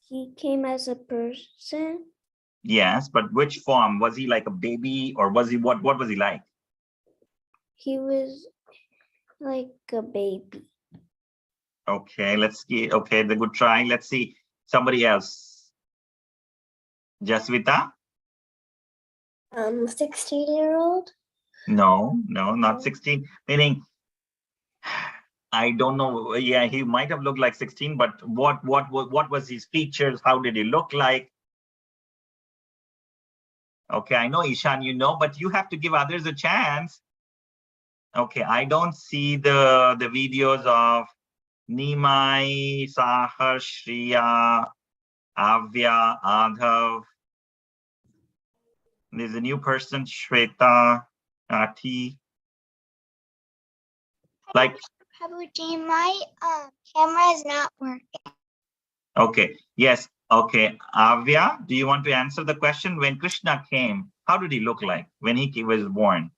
S6: He came as a person.
S1: Yes, but which form? Was he like a baby or was he what was he like?
S6: He was like a baby.
S1: Okay, let's see. Okay, the good try. Let's see somebody else. Jasvita?
S6: 16-year-old.
S1: No, not 16. Meaning, I don't know. Yeah, he might have looked like 16, but what was his features? How did he look like? Okay, I know Ishan, you know, but you have to give others a chance. Okay, I don't see the videos of Nimai, Sahar, Shriya, Avya, Adhav. There's a new person, Shweta, Ati. Like,
S3: Prabhuji, my camera is not working.
S1: okay, yes, okay. Avya, do you want to answer the question? When Krishna came, how did he look like when he was born?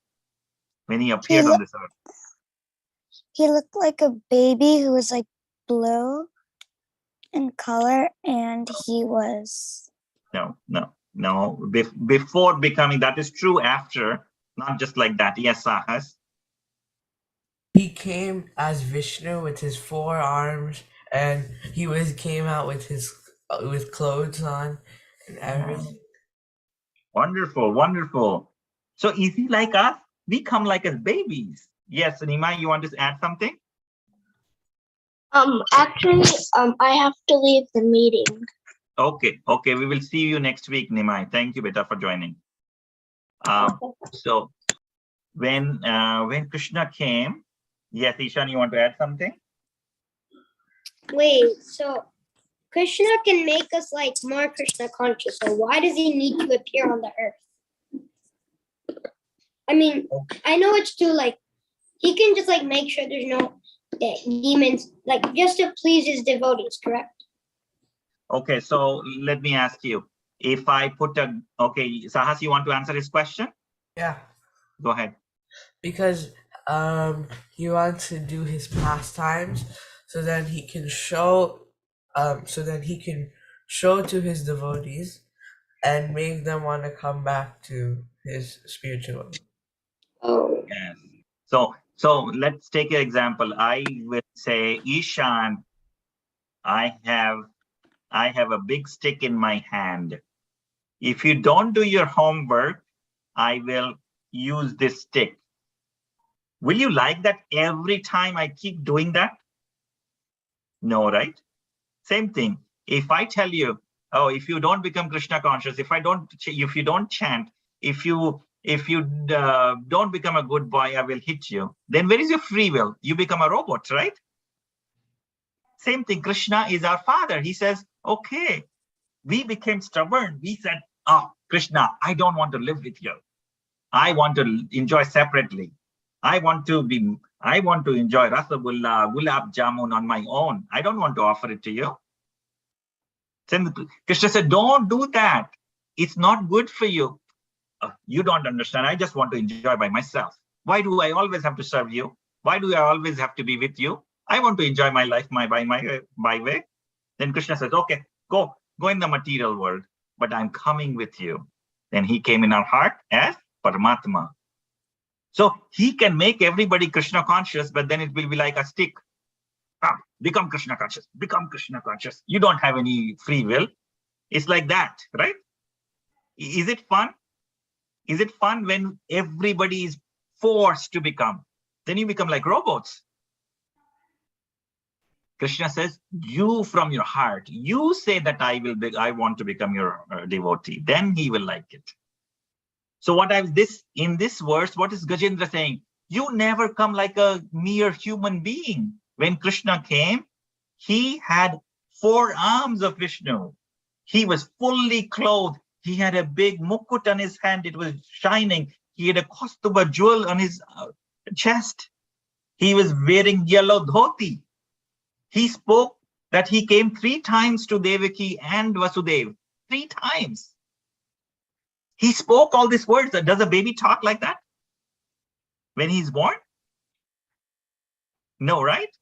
S1: When he appeared on this earth?
S3: He looked like a baby who was like blue in color, and he was.
S1: No. Before becoming, that is true after, not just like that. Yes, Sahas.
S7: He came as Vishnu with his 4 arms, and he came out with his with clothes on and everything.
S1: Wonderful, wonderful. So is he like us? We come like as babies. Yes, Nima, you want to add something?
S6: Actually, I have to leave the meeting.
S1: Okay, we will see you next week, Nimai. Thank you, beta, for joining. So when Krishna came, yes, Ishan, you want to add something?
S2: Wait, so Krishna can make us like more Krishna conscious. So why does he need to appear on the earth? I mean, I know it's too like he can just like make sure there's no demons, like just to please his devotees, correct?
S1: Okay, so let me ask you. If I put okay, Sahas, you want to answer his question?
S7: Yeah.
S1: Go ahead.
S7: Because he wants to do his pastimes so that he can show to his devotees and make them want to come back to his spiritual.
S2: Oh.
S1: Yes. So let's take an example. I will say, Ishan, I have a big stick in my hand. If you don't do your homework, I will use this stick. Will you like that every time I keep doing that? No, right? Same thing. If I tell you, oh, if you don't become Krishna conscious, if you don't chant, if you don't become a good boy, I will hit you. Then where is your free will? You become a robot, right? Same thing. Krishna is our father. He says, okay, we became stubborn. We said, oh, Krishna, I don't want to live with you. I want to enjoy separately. I want to enjoy Rasagulla, Gulab Jamun on my own. I don't want to offer it to you. Then Krishna said, don't do that. It's not good for you. You don't understand. I just want to enjoy by myself. Why do I always have to serve you? Why do I always have to be with you? I want to enjoy my life by way. Then Krishna says, okay, go in the material world, but I'm coming with you. Then he came in our heart as Paramatma. So he can make everybody Krishna conscious, but then it will be like a stick. Become Krishna conscious, become Krishna conscious. You don't have any free will. It's like that, right? Is it fun? Is it fun when everybody is forced to become? Then you become like robots. Krishna says, you from your heart, you say that I want to become your devotee. Then he will like it. So in this verse, what is Gajendra saying? You never come like a mere human being. When Krishna came, He had 4 arms of Vishnu. He was fully clothed. He had a big mukut on his hand. It was shining. He had a Kaustuba jewel on his chest. He was wearing yellow dhoti. He spoke that he came 3 times to Devaki and Vasudev. 3 times. He spoke all these words. Does a baby talk like that when he's born? No, right?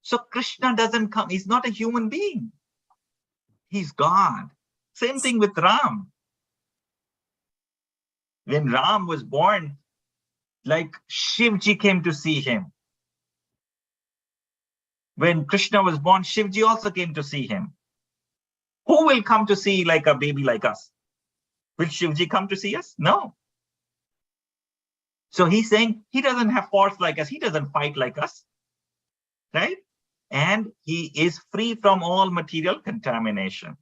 S1: So Krishna doesn't come. He's not a human being. He's God. Same thing with Ram. When Ram was born, like Shivji came to see him. When Krishna was born, Shivji also came to see him. Who will come to see like a baby like us? Will Shivji come to see us? No. So he's saying he doesn't have force like us. He doesn't fight like us. Right? And he is free from all material contamination.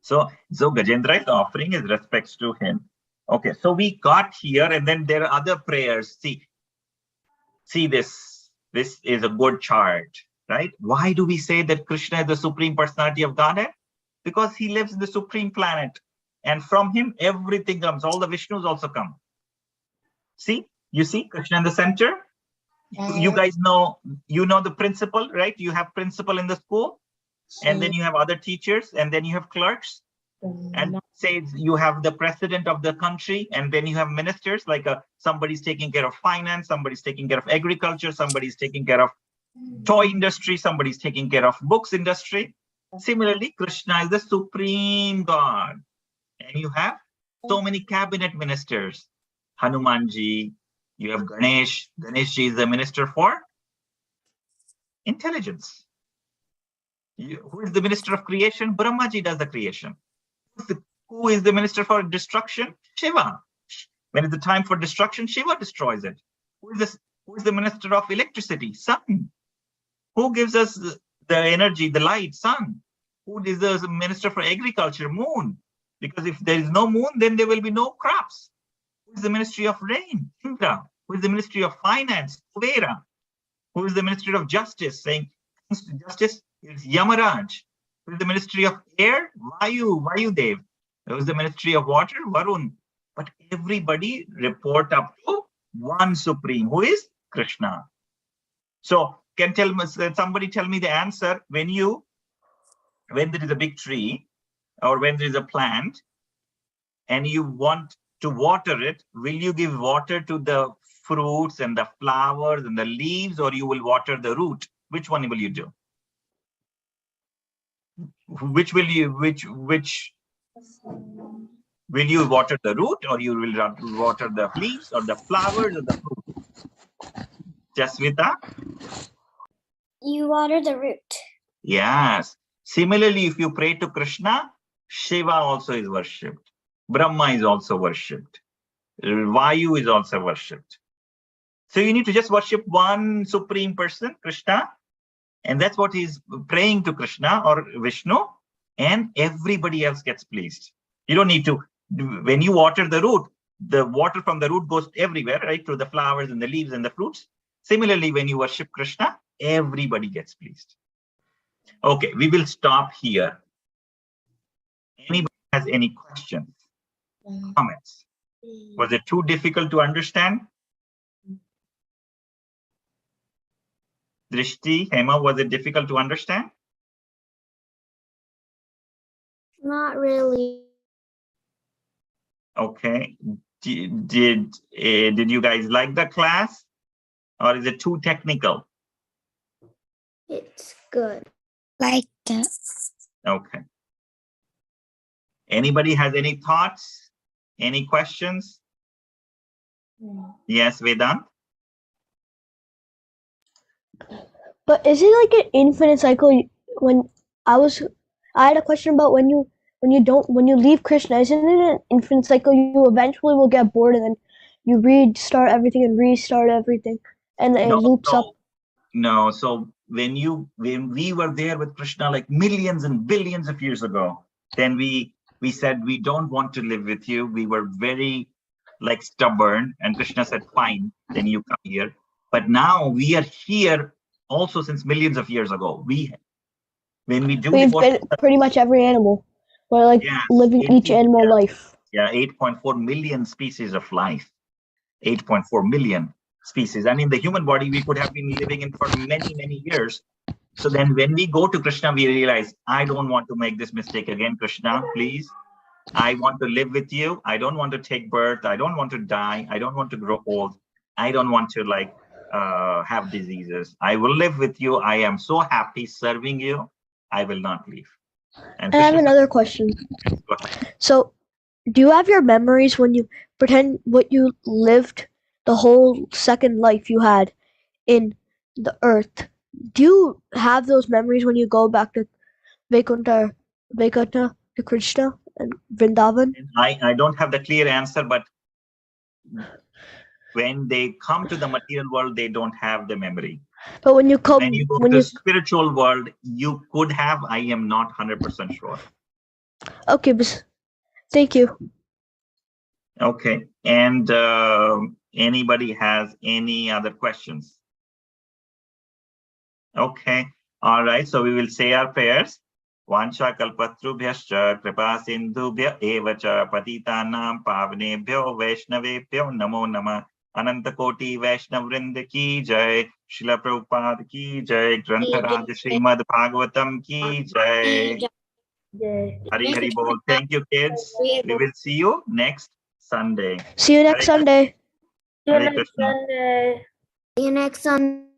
S1: So Gajendra is offering his respects to him. Okay, so we got here, and then there are other prayers. See this. This is a good chart, right? Why do we say that Krishna is the Supreme Personality of Godhead? Because he lives in the Supreme Planet. And from him, everything comes. All the Vishnus also come. See? You see Krishna in the center? You guys know, you know the principal, right? You have principal in the school, and then you have other teachers, and then you have clerks, and say you have the president of the country, and then you have ministers, like somebody's taking care of finance, somebody's taking care of agriculture, somebody's taking care of toy industry, somebody's taking care of books industry. Similarly, Krishna is the supreme God, and you have so many cabinet ministers. Hanumanji, you have Ganesh. Ganeshji is the minister for intelligence. Who is the minister of creation? Brahmaji does the creation. Who is the minister for destruction? Shiva. When it's the time for destruction, Shiva destroys it. Who is the minister of electricity? Sun. Who gives us the energy, the light? Sun. Who is the minister for agriculture? Moon. Because if there is no moon, then there will be no crops. Who is the ministry of rain? Indra. Who is the ministry of finance? Kuvera. Who is the ministry of justice? Saying justice is Yamaraj. Who is the ministry of air? Vayudev. Who is the ministry of water? Varun. But everybody report up to one supreme, who is Krishna. So can somebody tell me the answer? When there is a big tree, or when there is a plant, and you want to water it, will you give water to the fruits and the flowers and the leaves, or you will water the root? Which one will you do? Which will you water the root, or you will water the leaves or the flowers or the fruit? Jasmita?
S2: You water the root.
S1: Yes. Similarly, if you pray to Krishna, Shiva also is worshipped. Brahma is also worshipped. Vayu is also worshipped. So you need to just worship one supreme person, Krishna, and that's what he's praying to Krishna or Vishnu, and everybody else gets pleased. You don't need to, when you water the root, the water from the root goes everywhere, right, to the flowers and the leaves and the fruits. Similarly, when you worship Krishna, everybody gets pleased. Okay, we will stop here. Anybody has any questions, comments? Was it too difficult to understand? Drishti, Hema, was it difficult to understand?
S2: Not really.
S1: Okay. Did you guys like the class, or is it too technical?
S2: It's good.
S3: Like that.
S1: Okay. Anybody has any thoughts? Any questions? Yes, Vedant?
S4: But is it like an infinite cycle? When I had a question about when you leave Krishna, isn't it an infinite cycle? You eventually will get bored, and then you restart everything, and it loops up.
S1: No. So when we were there with Krishna like millions and billions of years ago, then we said we don't want to live with you. We were very stubborn, and Krishna said, fine, then you come here. But now we are here also since millions of years ago. When we do
S4: We've
S1: devotional,
S4: been pretty much every animal. We're like
S1: yeah,
S4: living each animal life.
S1: yeah, 8.4 million species of life. 8.4 million species. And in the human body, we could have been living in for many, many years. So then when we go to Krishna, we realize, I don't want to make this mistake again, Krishna, please. I want to live with you. I don't want to take birth. I don't want to die. I don't want to grow old. I don't want to have diseases. I will live with you. I am so happy serving you. I will not leave. And
S4: I have
S1: Krishna
S4: another question.
S1: says, go ahead.
S4: So, do you have your memories when you pretend what you lived the whole second life you had in the earth? Do you have those memories when you go back to Vaikuntha to Krishna and Vrindavan?
S1: I don't have the clear answer, but when they come to the material world, they don't have the memory.
S4: But when you come,
S1: When you go to spiritual world, you could have. I am not 100% sure.
S4: okay, thank you.
S1: Okay, and anybody has any other questions? Okay, all right. So we will say our prayers. Vancha kalpatrubhyascha kripa sindhubhya eva cha patitanam pavnebhyo vaishnavebhyo namo namah. Ananta Koti Vaishnav Vrinda ki jai, Srila Prabhupada ki jai, Grantharaj Srimad Bhagavatam ki jai. Hari Hari Bol. Thank you, kids. We will see you next Sunday.
S4: See you next Sunday.
S1: Hare Krishna.
S2: See you next Sunday.